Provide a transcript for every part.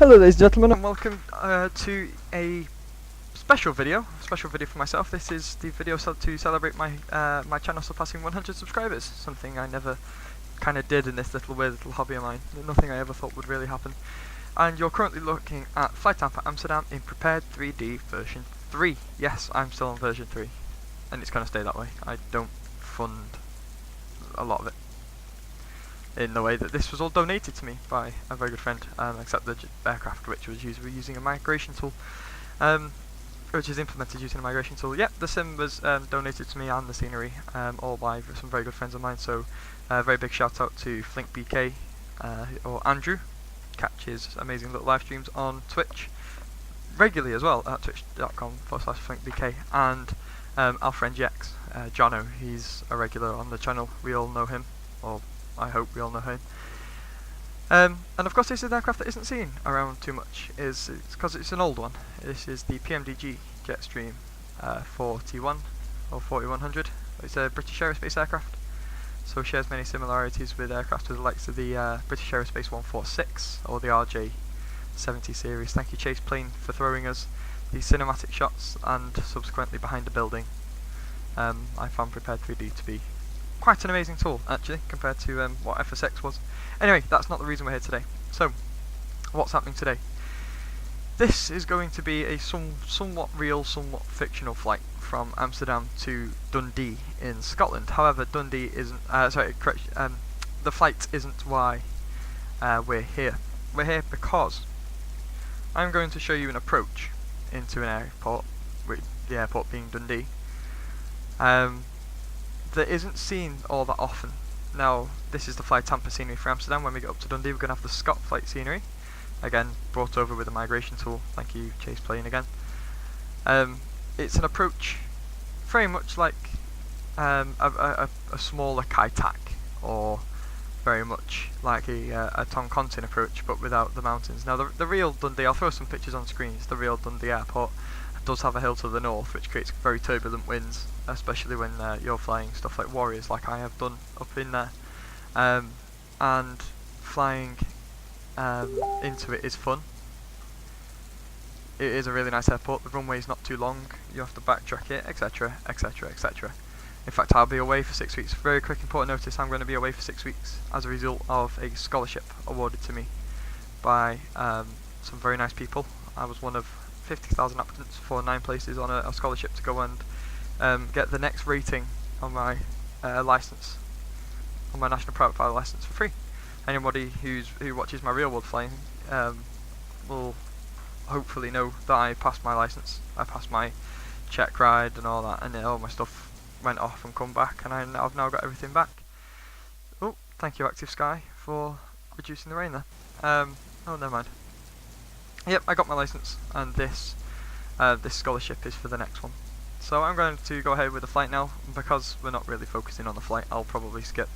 Hello ladies and gentlemen, and welcome to a special video for myself. This is the video to celebrate my my channel surpassing 100 subscribers, something I never kind of did in this weird little hobby of mine, nothing I ever thought would really happen. And you're currently looking at Flight Tampa Amsterdam in Prepared 3D version 3. Yes, I'm still on version 3, and it's going to stay that way. I don't fund a lot of it, in the way that this was all donated to me by a very good friend, except the aircraft, which was using a migration tool, which is implemented using a migration tool. Yep, the sim was donated to me, and the scenery, all by some very good friends of mine. So, very big shout out to Flink BK, or Andrew. Catch his amazing little live streams on Twitch regularly as well at twitch.com/FlinkBK, and our friend Jex, Jono. He's a regular on the channel. We all know him, or I hope we all know him. And of course, this is an aircraft that isn't seen around too much. It's because it's an old one. This is the PMDG Jetstream 41 or 4100. It's a British Aerospace aircraft, so shares many similarities with aircraft with the likes of the British Aerospace 146 or the RJ70 series. Thank you, Chase Plane, for throwing us these cinematic shots, and subsequently behind the building. I found Prepared 3D to be quite an amazing tool, actually, compared to what FSX was. Anyway, that's not the reason we're here today. So, what's happening today? This is going to be a somewhat real, somewhat fictional flight from Amsterdam to Dundee in Scotland. However, Dundee isn't, the flight isn't why we're here. We're here because I'm going to show you an approach into an airport, with the airport being Dundee, that isn't seen all that often. Now, this is the Fly Tampa scenery for Amsterdam. When we get up to Dundee, we're going to have the Scotflight scenery, again brought over with a migration tool. Thank you, Chase Plane, again. It's an approach very much like a smaller Kaitak, or very much like a Tom Contin approach, but without the mountains. Now, the real Dundee, I'll throw some pictures on screens. The real Dundee airport does have a hill to the north, which creates very turbulent winds, especially when you're flying stuff like Warriors, like I have done up in there. And flying into it is fun. It is a really nice airport. The runway is not too long. You have to backtrack it, etc., etc., etc. In fact, I'll be away for 6 weeks. Very quick important notice: I'm going to be away for 6 weeks as a result of a scholarship awarded to me by some very nice people. I was one of 50,000 applicants for 9 places on a scholarship to go and get the next rating on my license, on my national private pilot license, for free. Anybody who watches my real world flying will hopefully know that I passed my license. I passed my check ride and all that, and all my stuff went off and come back, and I've now got everything back. Oh, thank you, Active Sky, for reducing the rain there. Oh, never mind. Yep, I got my license, and this scholarship is for the next one. So I'm going to go ahead with the flight now. Because we're not really focusing on the flight, I'll probably skip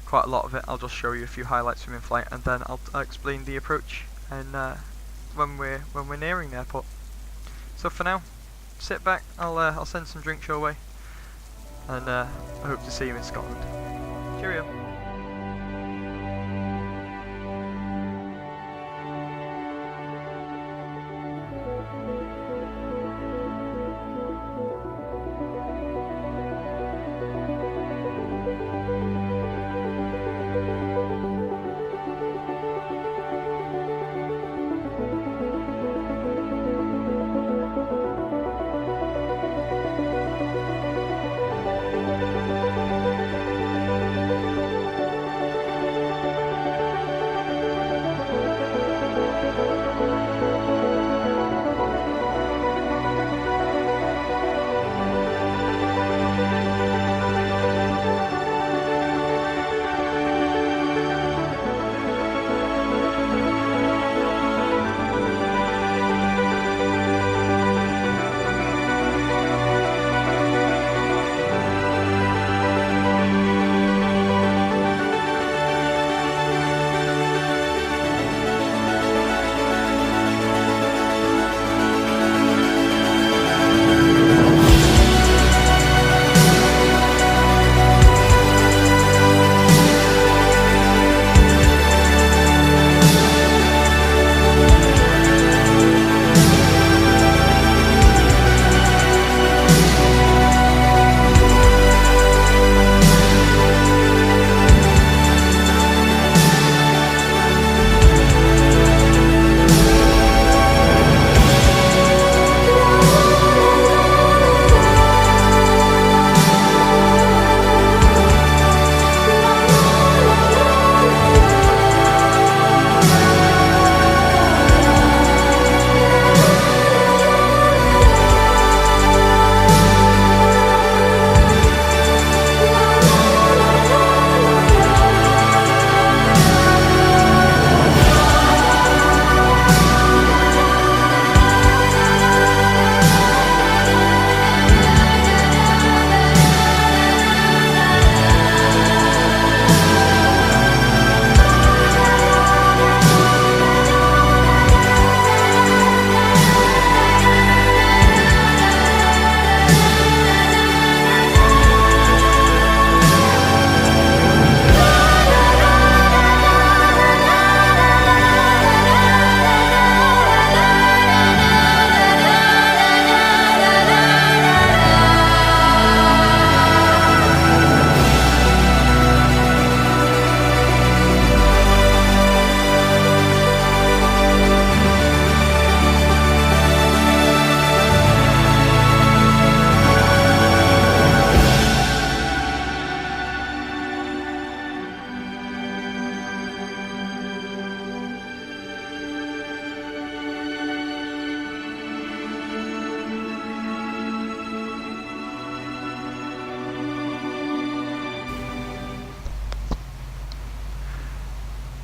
quite a lot of it. I'll just show you a few highlights from in flight, and then I'll explain the approach and when we're nearing the airport. So for now, sit back. I'll send some drinks your way, and I hope to see you in Scotland. Cheerio.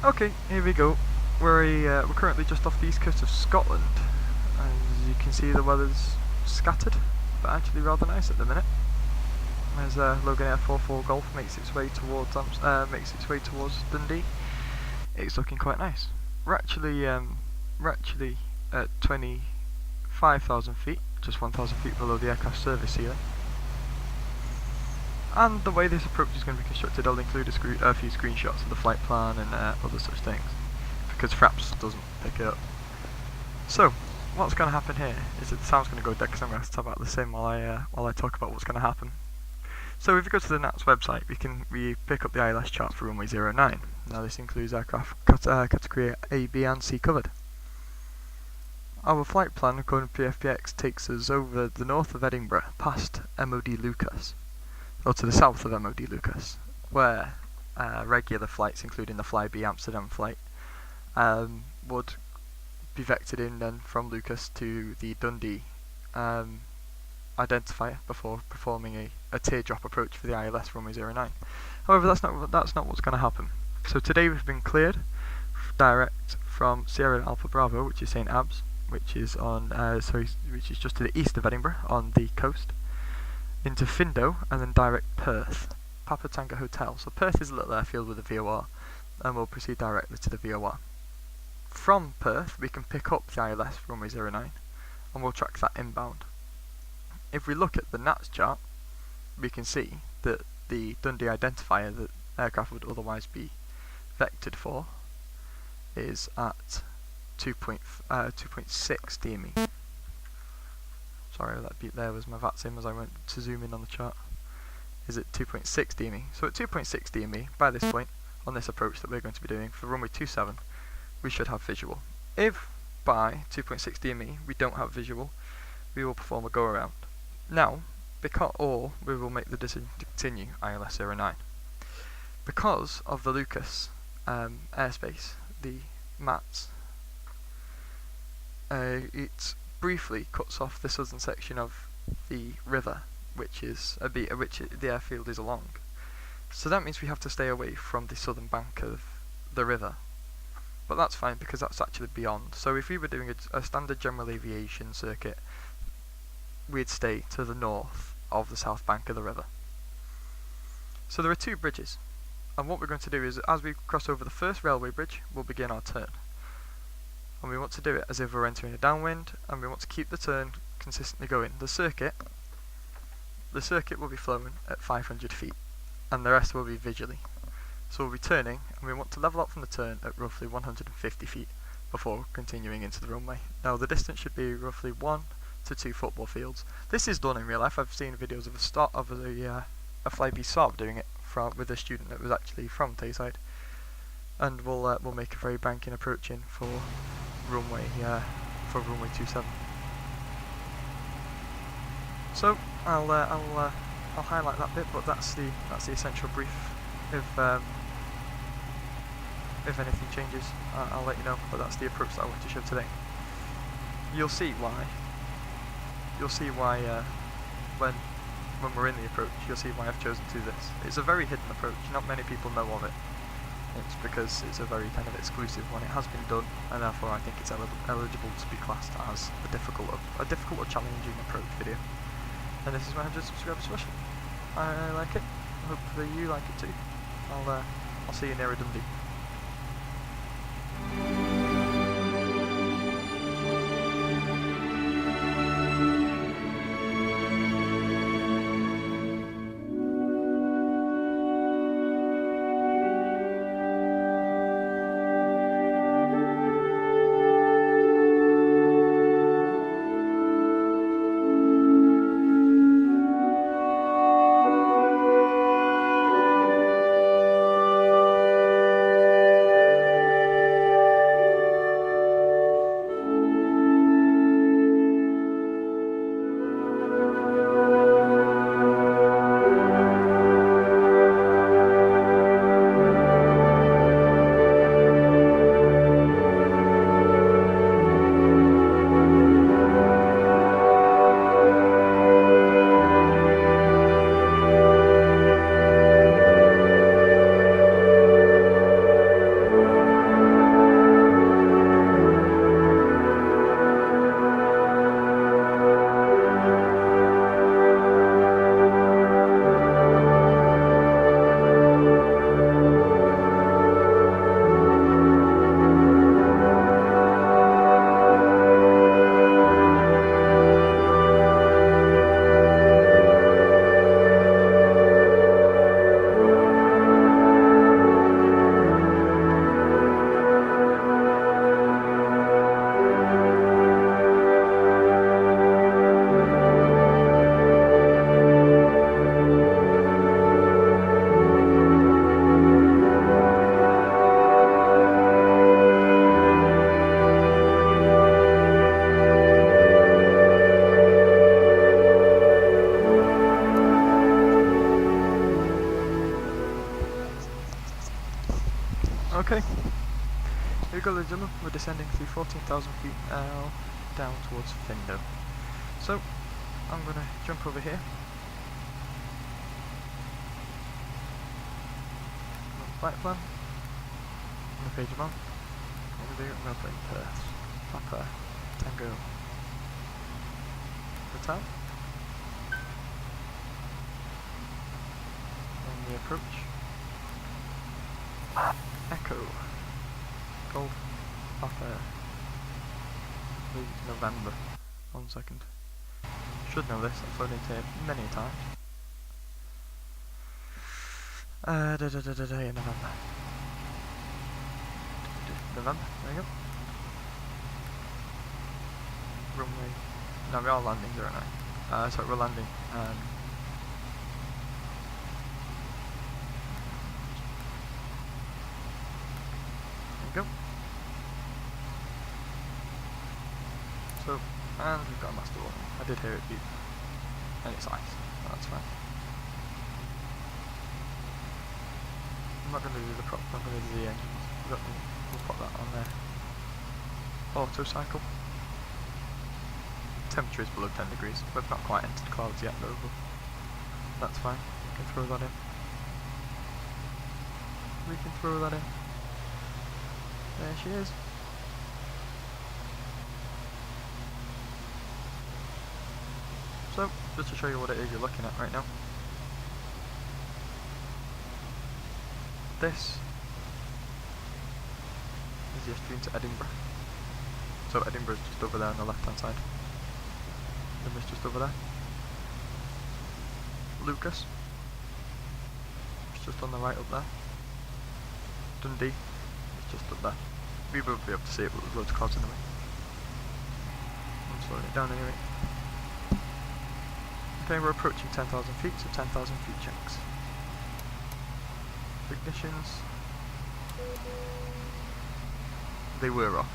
Okay, here we go. We're currently just off the east coast of Scotland. As you can see, the weather's scattered, but actually rather nice at the minute. As Logan Air 44 Golf makes its way towards Dundee, it's looking quite nice. We're actually at 25,000 feet, just 1,000 feet below the aircraft service ceiling. And the way this approach is going to be constructed, I'll include a few screenshots of the flight plan and other such things, because Fraps doesn't pick it up. So, what's going to happen here is that the sound's going to go dead because I'm going to talk about the sim while I talk about what's going to happen. So if you go to the NATS website, we pick up the ILS chart for runway 09. Now this includes aircraft category A, B and C covered. Our flight plan according to PFPX takes us over the north of Edinburgh, past MOD Lucas, or to the south of MOD Lucas, where regular flights, including the Flybe Amsterdam flight, would be vectored in then from Lucas to the Dundee identifier before performing a teardrop approach for the ILS runway 09. However, that's not what's going to happen. So today we've been cleared direct from Sierra Alpha Bravo, which is St Abbs, which is which is just to the east of Edinburgh on the coast, into Findo, and then direct Perth, Papa Tango Hotel. So Perth is a little airfield with a VOR, and we'll proceed directly to the VOR. From Perth, we can pick up the ILS runway 09, and we'll track that inbound. If we look at the NATS chart, we can see that the Dundee identifier that aircraft would otherwise be vectored for is at 2.6 DME. Sorry, that beep there was my VAT sim as I went to zoom in on the chart. Is at 2.6 DME. So at 2.6 DME, by this point, on this approach that we're going to be doing for runway 27, we should have visual. If by 2.6 DME we don't have visual, we will perform a go around. Now, or we will make the decision to continue ILS 09. Because of the Lucas airspace, the MATS, it briefly cuts off the southern section of the river, which the airfield is along. So that means we have to stay away from the southern bank of the river. But that's fine because that's actually beyond. So if we were doing a standard general aviation circuit, we'd stay to the north of the south bank of the river. So there are two bridges, and what we're going to do is, as we cross over the first railway bridge, we'll begin our turn. And we want to do it as if we're entering a downwind, and we want to keep the turn consistently going. The circuit will be flowing at 500 feet, and the rest will be visually. So we'll be turning, and we want to level up from the turn at roughly 150 feet before continuing into the runway. Now the distance should be roughly 1 to 2 football fields. This is done in real life. I've seen videos of a Flybe Saab doing it with a student that was actually from Tayside, and we'll make a very banking approach in for runway 27. So I'll highlight that bit, but that's the essential brief. If anything changes, I'll let you know. But that's the approach that I want to show today. You'll see why when we're in the approach, you'll see why I've chosen to do this. It's a very hidden approach, not many people know of it. It's because it's a very kind of exclusive one. It has been done, and therefore I think it's eligible to be classed as a difficult or challenging approach video. And this is my 100 subscribers special. I like it. Hopefully you like it too. I'll see you near Dundee. go, ladies and gentlemen, we're descending through 14,000 feet now down towards Findo. So, I'm going to jump over here. Flight plan. On the page I'm on. What do we do? I'm going to put in Perth. Papa. Tango. Hotel. And we approach. Echo. Golf. Papa. Lead November. 1 second. Should know this, I've flown into here many times. In November. November, there you go. Runway. No, we are landing 09. Sorry, we're landing. There you go. So, and we've got a master warning. I did hear it beep. And it's ice. So that's fine. I'm not going to do the prop, I'm going to do the engines. We'll put that on there. Auto cycle. Temperature is below 10 degrees. We've not quite entered clouds yet though, but that's fine. We can throw that in. We can throw that in. There she is. So, just to show you what it is you're looking at right now. This is the stream to Edinburgh. So Edinburgh's just over there on the left hand side. Edinburgh's just over there. Lucas is just on the right up there. Dundee is just up there. We will be able to see it, but there's loads of clouds in the way. I'm slowing it down anyway. Okay, we're approaching 10,000 feet, so 10,000 feet checks. Ignitions. They were off.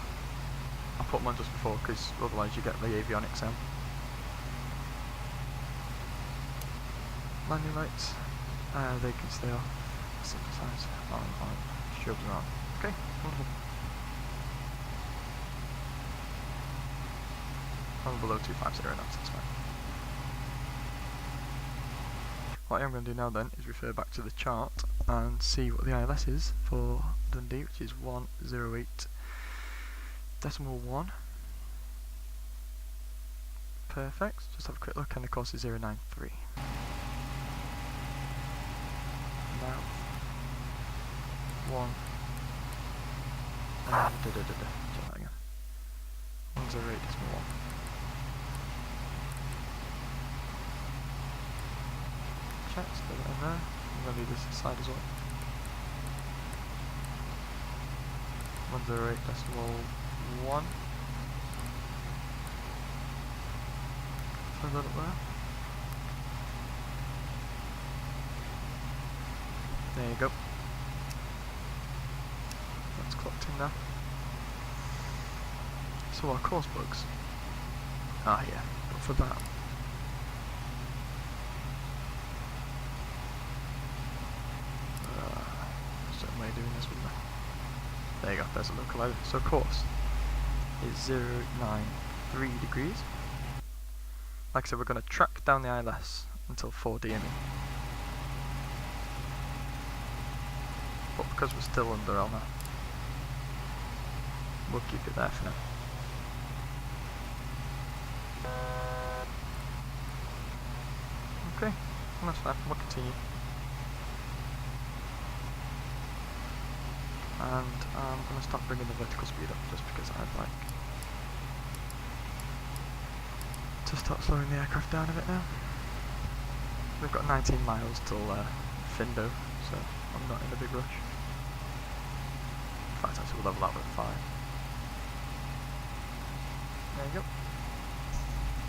I put them on just before because otherwise you get the avionics sound. Landing lights. They can stay off. Synthesize. On. Strobes around. Okay, wonderful. I'm below 250 knots, that's fine. What I'm going to do now then is refer back to the chart and see what the ILS is for Dundee, which is 108.1. Perfect. Just have a quick look, and the course is 093. Now, 1. Check that again. 108.1. Checks, put it in there. I'm going to do this side as well. 108.1. Throw that up there. There you go. That's clocked in now. So our course bugs. Ah yeah, but for that. Certain way of doing this, wouldn't there? There you go, there's a localizer. So course is 093 degrees. Like I said, we're going to track down the ILS until 4 DME. But because we're still under Elmer, we'll keep it there for now. Okay, that's fine, we'll continue. And I'm going to stop bringing the vertical speed up just because I'd like to start slowing the aircraft down a bit now. We've got 19 miles till Findo, so I'm not in a big rush. In fact, actually we'll level out at 5. There you go.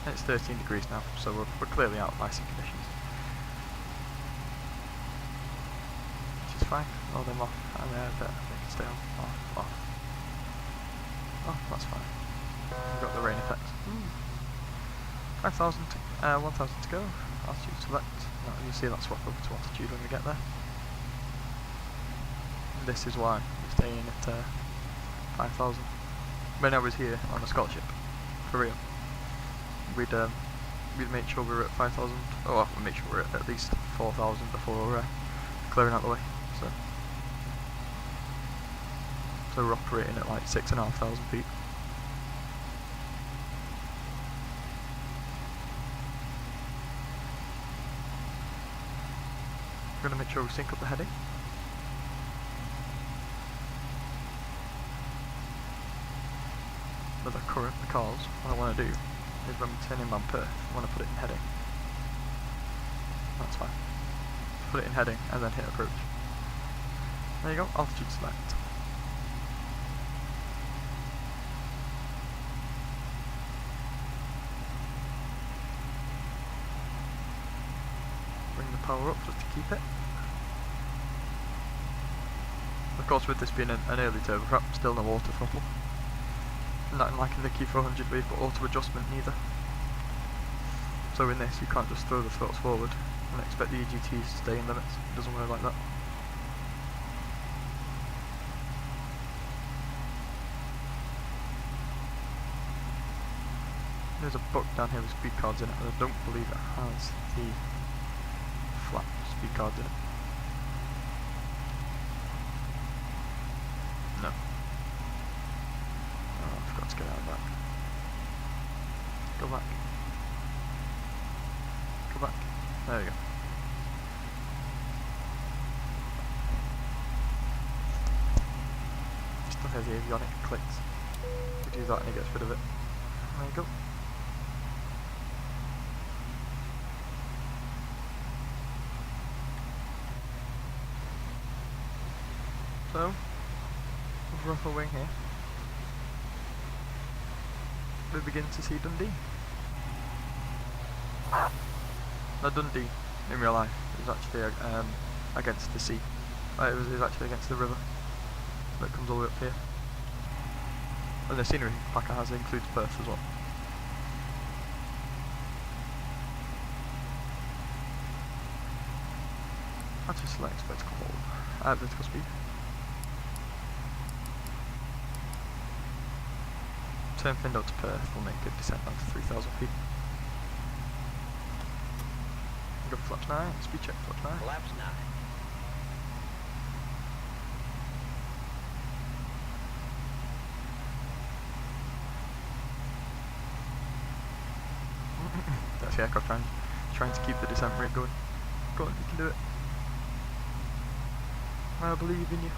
And it's 13 degrees now, so we're clearly out of icing conditions. Which is fine. Roll them off, and they can stay on. Off. Oh, that's fine. We've got the rain effect. 1,000 to go. Altitude select. Now you'll see that swap over to altitude when we get there. And this is why we're staying at 5,000. When I was here on a scholarship, for real, we'd make sure we were at 5,000. Oh, we'd make sure we were at least 4,000 before clearing out the way. So we're operating at like 6,500 feet. We're going to make sure we sync up the heading. With the current, because what I want to do is when we turn in on perth, I want to put it in heading. That's fine. Put it in heading and then hit approach. There you go, altitude select. Bring the power up just to keep it. Of course, with this being an early turboprop, still no auto throttle. Nothing like in the Q400 we've got auto adjustment neither. So in this you can't just throw the throttles forward and expect the EGTs to stay in limits. It doesn't work like that. There's a book down here with speed cards in it, and I don't believe it has the flat speed cards in it. No. Oh, I forgot to get out of that. Go back. Go back. There we go. Still has the avionic clicks. We do that and it gets rid of it. There you go. So, over upper wing here, we begin to see Dundee. Now Dundee, in real life, is actually against the sea. It was actually against the river that comes all the way up here. And the scenery packer has includes Perth as well. How to select vertical hold, vertical speed. Turn fin out to Perth will make it descend down to 3,000 feet. Go flaps 9, speed check flaps 9. Flaps 9. That's the aircraft trying to keep the descent rate going. Go on, you can do it. I believe in you.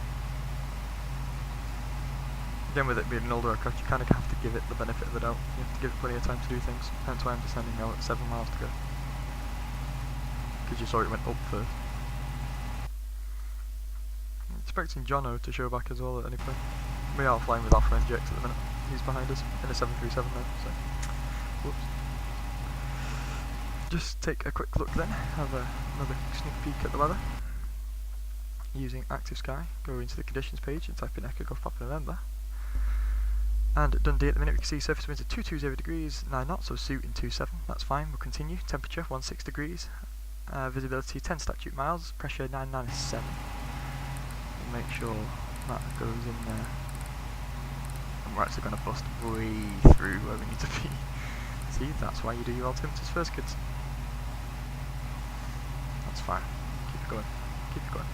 Again, with it being an older aircraft, you kind of have to give it the benefit of the doubt. You have to give it plenty of time to do things. Hence why I'm descending now at 7 miles to go. Because you saw it went up first. I'm expecting Jono to show back as well at any point. We are flying with our friend Jex at the minute. He's behind us in a 737 now, so whoops. Just take a quick look then, have another sneak peek at the weather. Using Active Sky, go into the conditions page and type in Echo Golf Papa November. And at Dundee at the minute we can see surface winds at 220 degrees, 9 knots, so suiting 27, that's fine, we'll continue. Temperature 16 degrees, visibility 10 statute miles, pressure 997. We'll make sure that goes in there. And we're actually going to bust way through where we need to be. See, that's why you do your altimeters first, kids. That's fine, keep it going, keep it going.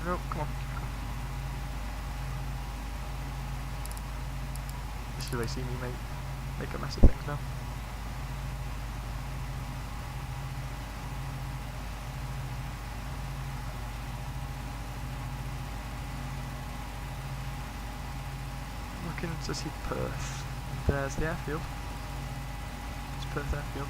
No, come on. This is where they see me make a mess of things now. Looking to see Perth. There's the airfield. It's Perth airfield.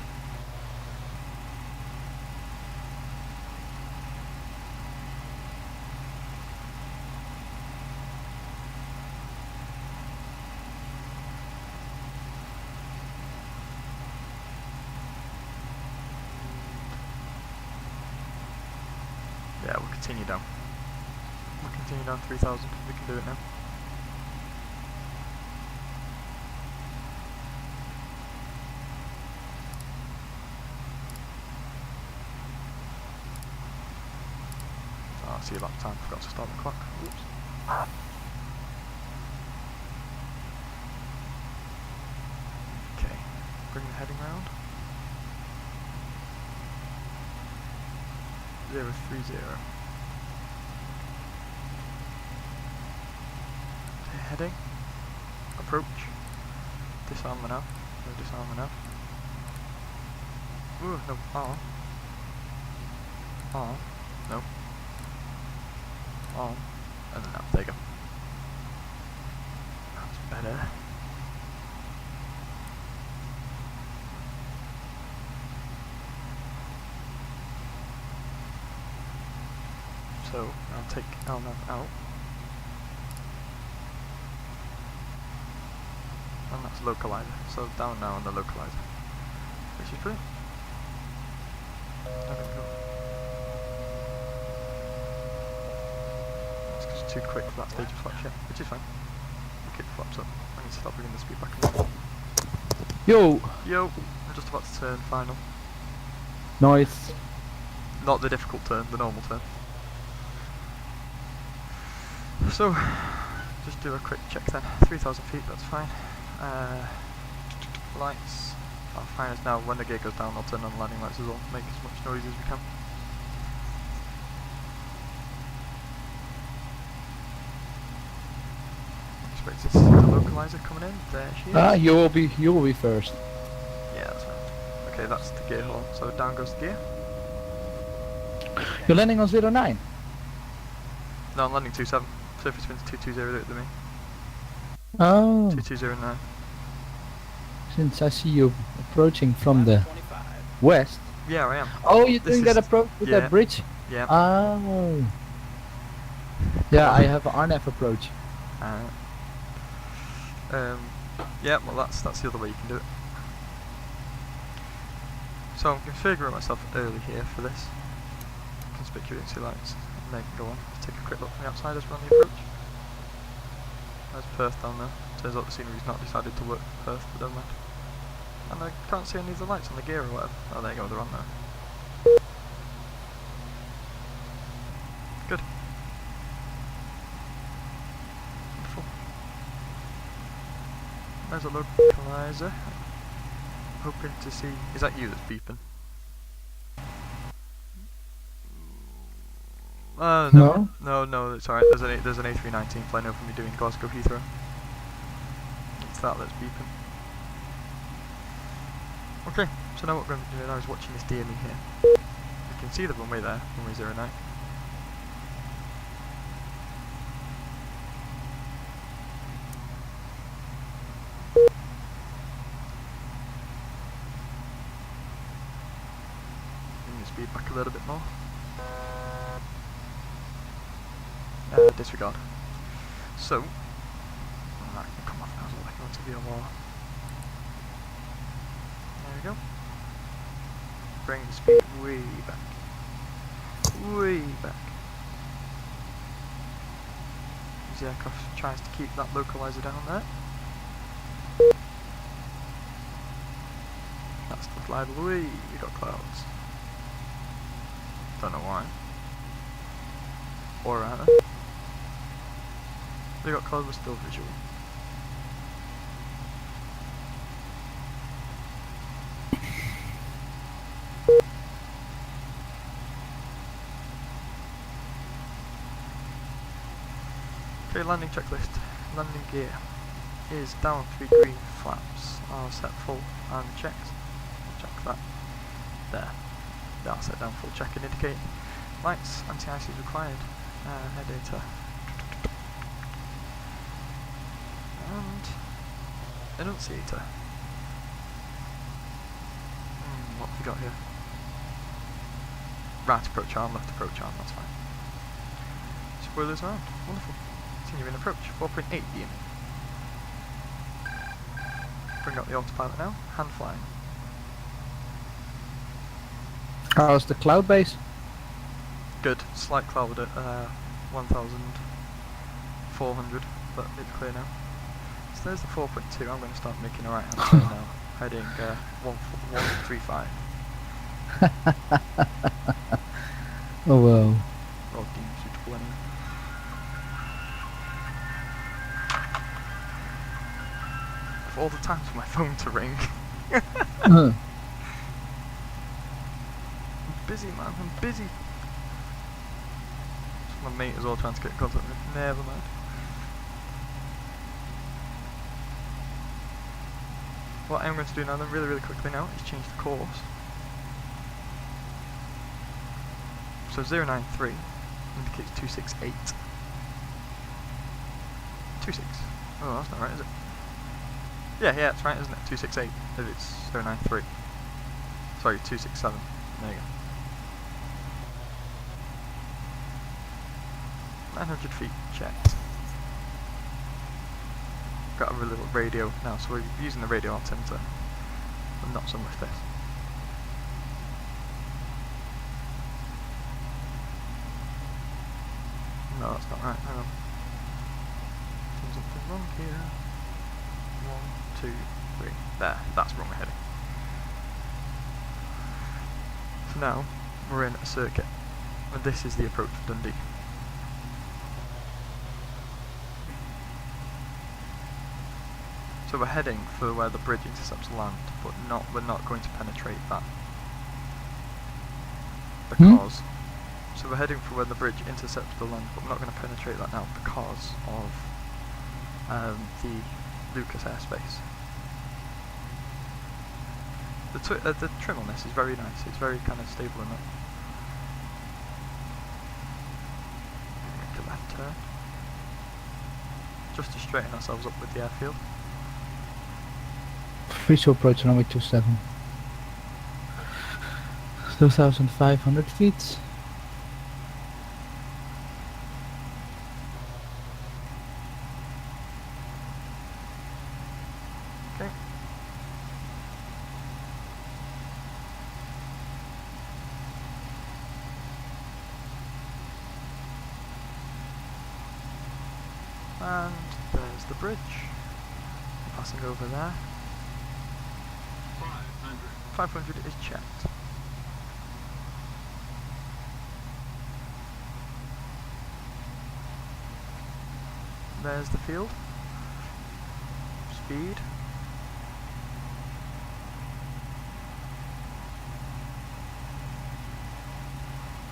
Yeah, we'll continue down. We'll continue down 3,000. We can do it now. can't see that time, forgot to start the clock. Oops. Okay, bring the heading round. 030. Okay, heading. Approach. Disarm now. No disarm now. Ooh, no. On. On. No. On. And then now. There you go. That's better. So, I'll take LNAV out. And that's localizer. So down now on the localizer. Which is brilliant. Okay, cool. It's just too quick for that stage of flaps, yeah, which is fine. We'll keep the flaps up. I need to start bringing the speed back up. Yo! Yo! I'm just about to turn final. Nice. Not the difficult turn, the normal turn. So, just do a quick check then. 3,000 feet, that's fine. Lights. Our fine is now, when the gear goes down, I'll turn on the landing lights as well. Make as much noise as we can. Expect to see the localizer coming in. There she is. Ah, you will be first. Yeah, that's right. Okay, that's the gear horn. So down goes the gear. You're landing on 09? No, I'm landing 27. Surface wind's 220 at the me. Oh, 2209. since I see you approaching from the west. Yeah, I am. Oh, you're This doing that is- approach with yeah. that bridge? Yeah. Oh. Yeah, I have RNF approach. Yeah, well that's the other way you can do it. So I'm configuring myself early here for this. Conspicuity lights, and they can go on. Let's take a quick look from the outside as we're on the approach. There's Perth down there. Turns out the scenery's not decided to work for Perth, but don't mind. And I can't see any of the lights on the gear or whatever. Oh, there you go, they're on there. Good. Wonderful. There's a localizer. Hoping to see... Is that you that's beeping? No? No, it's alright. There's an A319 flying over me doing Glasgow Heathrow. It's that that's beeping. Okay, so now what we're going to be doing now is watching this DME here. You can see the runway there, runway 09. Bring the speed back a little bit more. Disregard. So, that can come off now as well, I can onto VLR. There we go. Bring the speed way back. Way back. The aircraft tries to keep that localizer down there. That's the fly away, we got clouds. Don't know why. Or rather. They got clouds but still visual. Okay, landing checklist. Landing gear is down 3 green flaps are set full and checked. Check that. There. They are set down full, check and indicate. Lights, anti-ice is required. Head data. And enunciator. What have we got here? Right approach arm, left approach arm, that's fine. Spoilers around, wonderful. Continuing approach, 4.8 DME. Bring up the autopilot now, hand flying. How's the cloud base? Good, slight cloud at 1,400, but it's clear now. So there's the 4.2, I'm going to start making a right hand turn now, heading 135. Oh wow. Roll deem suitable. all the time for my phone to ring. Uh, I'm busy, man, I'm busy. My mate is all trying to get in contact with me. Never mind. What I'm going to do now then, really quickly now, is change the course. So 093 indicates 268. 26. Oh, that's not right, is it? Yeah, it's right, isn't it? 268 if it's 093. Sorry, 267. There you go. 900 feet checked. Got a little radio now, so we're using the radio altimeter, but not so much this. No, that's not right. Hang on. There's something wrong here. 1, 2, 3. There. That's wrong heading. So now we're in a circuit, and this is the approach to Dundee. So we're heading for where the bridge intercepts land, but we're not going to penetrate that. Because so we're heading for where the bridge intercepts the land, but we're not going to penetrate that now because of the Lucas airspace. The trim on this is very nice. It's very kind of stable in that. Make a left turn, just to straighten ourselves up with the airfield. free to approach runway 27. 2,500 feet. Okay. And there's the bridge. Passing over there. 500 is checked. There's the field. Speed.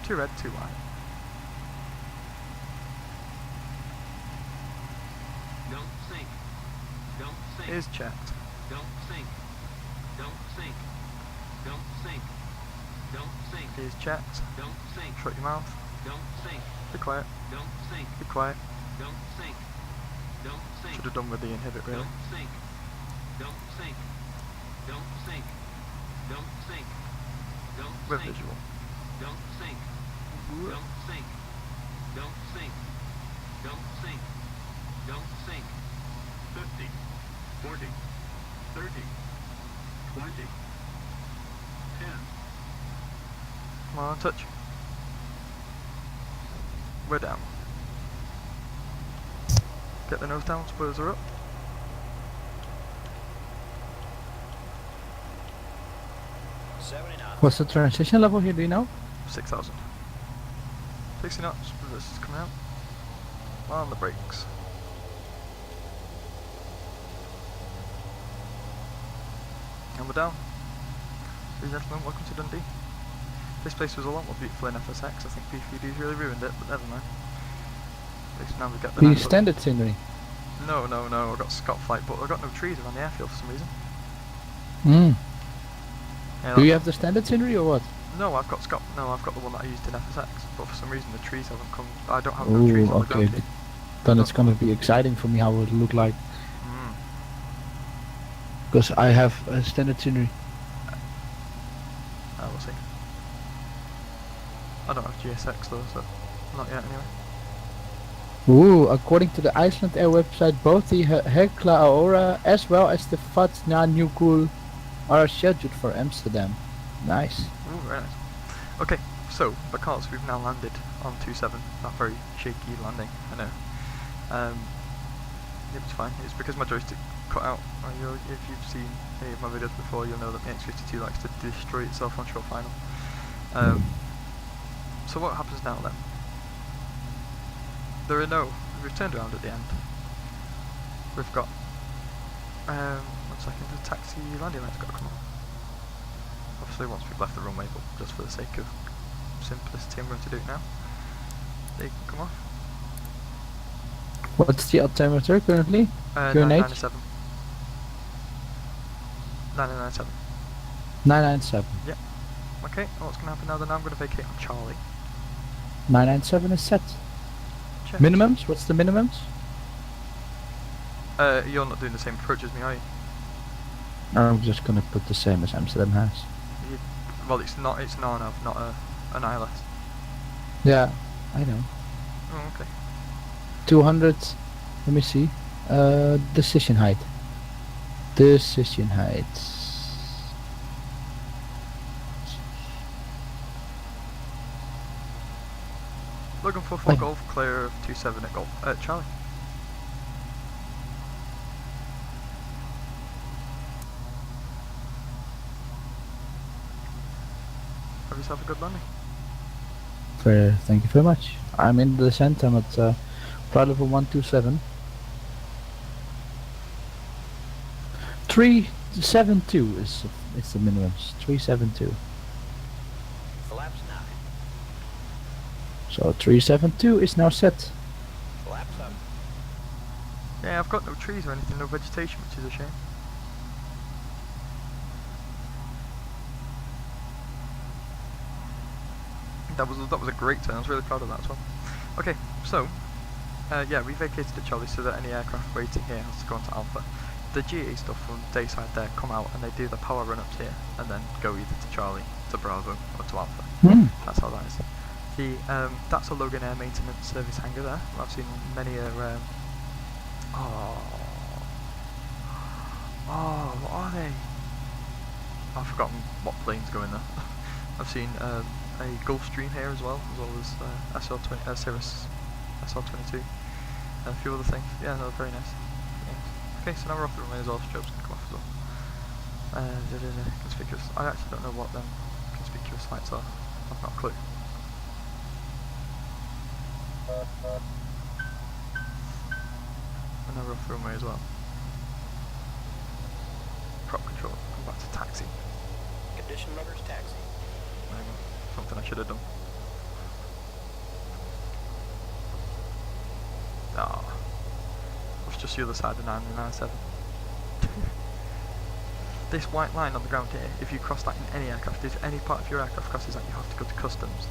Too red, too white. Don't sink. Don't sink. Is checked. Don't sink. Don't sink. Don't sink. Don't sink. Is checked. Don't sink. Shut your mouth. Don't sink. Be quiet. Don't sink. Be quiet. Don't sink. Don't sink. Should have done with the inhibit really. Don't sink. Don't sink. Don't sink. Don't sink. Don't With sink. visual. Don't sink. Don't sink. Don't sink. Don't sink. Don't sink. 50, 40, 30, 20, 10. Come on, touch. We're down. Get the nose down, spoilers are up. What's the transition level here, do you know? 6,000. 60 knots, this is coming out. On the brakes. And we're down. Ladies and gentlemen, welcome to Dundee. This place was a lot more beautiful in FSX. I think P3D really ruined it, but never mind. At least now we get the The nice standard scenery. No, I got Scotflight, but I got no trees around the airfield for some reason. Yeah, Do you have the standard scenery or what? No, I've got the one that I used in FSX, but for some reason the trees haven't come. I don't have no trees on the ground here. Then it's gonna be exciting for me how it would look like. Mm. Because I have a standard scenery. We'll see. I don't have GSX though, so not yet anyway. Ooh, according to the Iceland Air website, both the Hekla Aurora as well as the Vatna Nukul are scheduled for Amsterdam. Nice. Ooh, very nice. Okay, so because we've now landed on 27, that very shaky landing, I know. It was fine. It's because my joystick cut out. If you've seen any of my videos before, you'll know that my X52 likes to destroy itself on short final. So what happens now then? We've turned around at the end. We've got second, the taxi landing line's got to come off. Obviously once we've left the runway, but just for the sake of simplicity I'm going to do it now. They can come off. What's the altimeter currently? QNH? 997. 997. 997. Okay, and what's going to happen now then? I'm going to vacate on Charlie. 997 is set. Check. Minimums? What's the minimums? You're not doing the same approach as me, are you? I'm just gonna put the same as Amsterdam has. Well, it's not an ILS. Yeah, I know. Oh, okay. 200. Let me see. Decision height. Decision height. Looking for Golf, clear of 27 at Golf. Charlie. Have yourself a good landing. Thank you very much. I'm in the descent. I'm at flight level 127. 372 is the minimums. 372. Flaps 9. So 372 is now set. Flaps up. Yeah, I've got no trees or anything, no vegetation, which is a shame. That was a great turn. I was really proud of that as well. Okay, so yeah, we vacated at Charlie so that any aircraft waiting here has to go into Alpha. The GA stuff from dayside there come out and they do the power run-ups here and then go either to Charlie, to Bravo, or to Alpha. That's how that is. The that's a Logan Air maintenance service hangar there. I've seen many what are they? I've forgotten what planes go in there. I've seen a Gulfstream here as well as SL20 Cirrus SL22, and a few other things. Yeah, no, very nice. Okay, so now we're off the runway as well. Strobes can come off as well. Conspicuous. I actually don't know what them conspicuous lights are. I've not a clue. And now we're off the runway as well. Prop control. Come back to taxi. Condition motors taxi. There we go. Something I should have done. Ah, it's just the other side of 997. This white line on the ground here, if you cross that in any aircraft, if any part of your aircraft crosses that, you have to go to customs.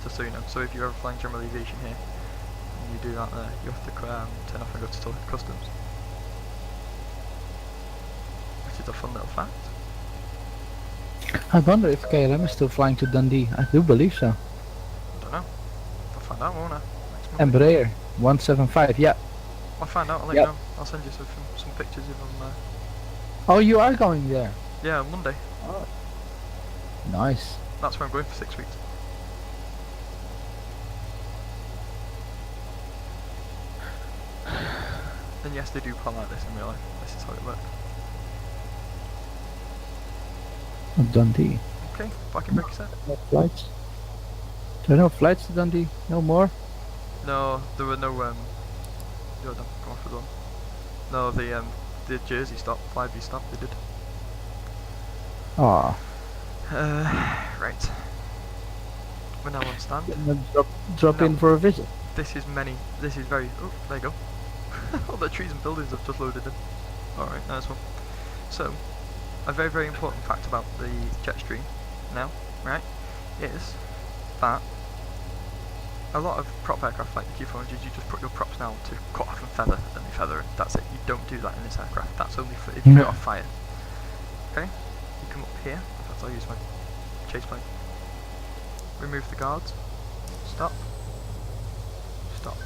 Just so you know. So if you're ever flying general aviation here, and you do that there, you have to turn off and go to customs. Which is a fun little fact. I wonder if KLM is still flying to Dundee. I do believe so. Don't know. I'll find out, won't I? Next Monday. Embraer 175. Yeah. I'll find out. I'll let Yep. you know. I'll send you some pictures if I'm there. Oh, you are going there. Yeah, on Monday. Oh. Nice. That's where I'm going for 6 weeks. And yes, they do plan like this in real life. This is how it works. Dundee. Okay, parking brake set. No flights. There are no flights to Dundee. No more. No, there were no no, don't come off with one. No, the Jersey stop, Flyby stop, they did. Ah. Right. We're now on stand. Drop No. in for a visit. This is very, oh, there you go. All the trees and buildings have just loaded in. Alright, nice one. So, a very, very important fact about the Jetstream now, right, is that a lot of prop aircraft like the Q400s, you just put your props now to cut off and feather, and they feather it. That's it. You don't do that in this aircraft. That's only for if you No. got a fire. Okay? You come up here. In fact, I'll use my chase plane. Remove the guards. Stop. Stop.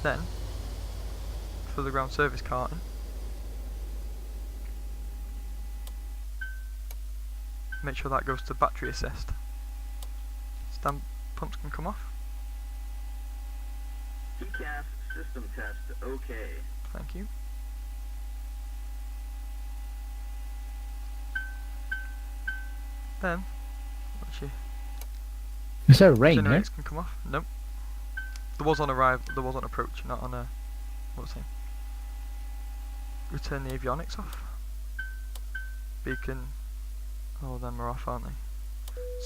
Then, for the ground service carton, make sure that goes to battery assist. Stand pumps can come off. TCAS system test okay. Thank you. Then, actually, Is there rain here? generators can come off. Nope. There was on arrival. There was on approach, not on a. What was it? we turn the avionics off. Beacon, all of them are off, aren't they?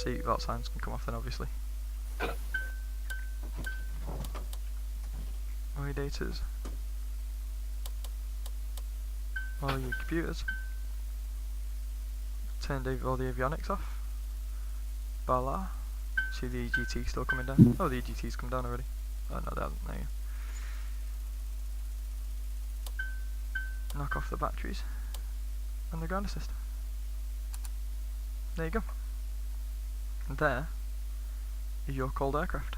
Seatbelt signs can come off then, obviously. All your datas. All your computers. Turned all the avionics off. Voila. See the EGT still coming down. Oh, the EGT's come down already. Oh no, they haven't. There you go. Knock off the batteries and the ground assist. There you go. And there is your cold aircraft.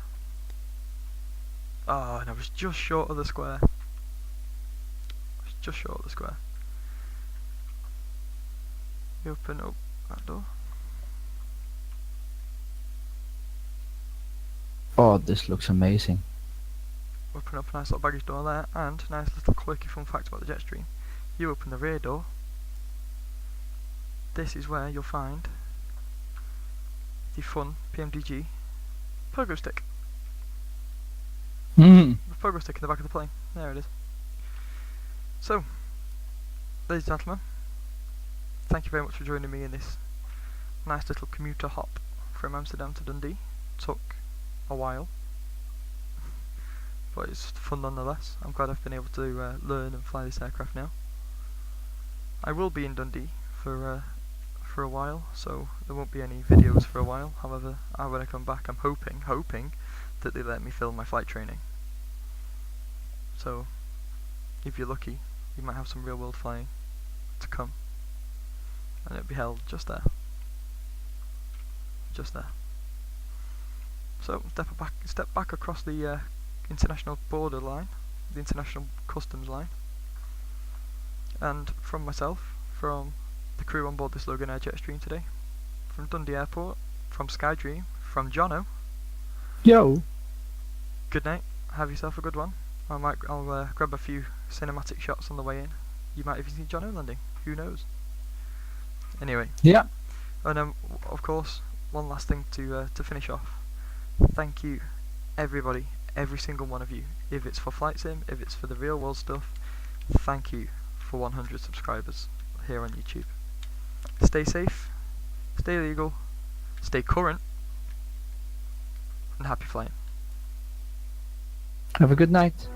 Oh, and I was just short of the square. I was just short of the square. You open up that door. Oh, this looks amazing. Open up a nice little baggage door there, and nice little quirky fun fact about the Jetstream. You open the rear door. This is where you'll find the fun PMDG pogo stick. Mm. The pogo stick in the back of the plane. There it is. So, ladies and gentlemen, thank you very much for joining me in this nice little commuter hop from Amsterdam to Dundee. Took a while, but it's fun nonetheless. I'm glad I've been able to learn and fly this aircraft now. I will be in Dundee for a while, so there won't be any videos for a while. However, when I come back, I'm hoping that they let me film my flight training. So, if you're lucky, you might have some real world flying to come, and it'll be held just there. Just there. So step back across the international border line, the international customs line, and from myself, from the crew on board this Logan Air Jetstream today, from Dundee Airport, from SkyDream, from Jono. Yo. Good night. Have yourself a good one. I'll grab a few cinematic shots on the way in. You might even see Jono landing. Who knows? Anyway. Yeah. And of course, one last thing to finish off. Thank you, everybody, every single one of you. If it's for Flight Sim, if it's for the real world stuff, thank you for 100 subscribers here on YouTube. Stay safe, stay legal, stay current, and happy flying. Have a good night.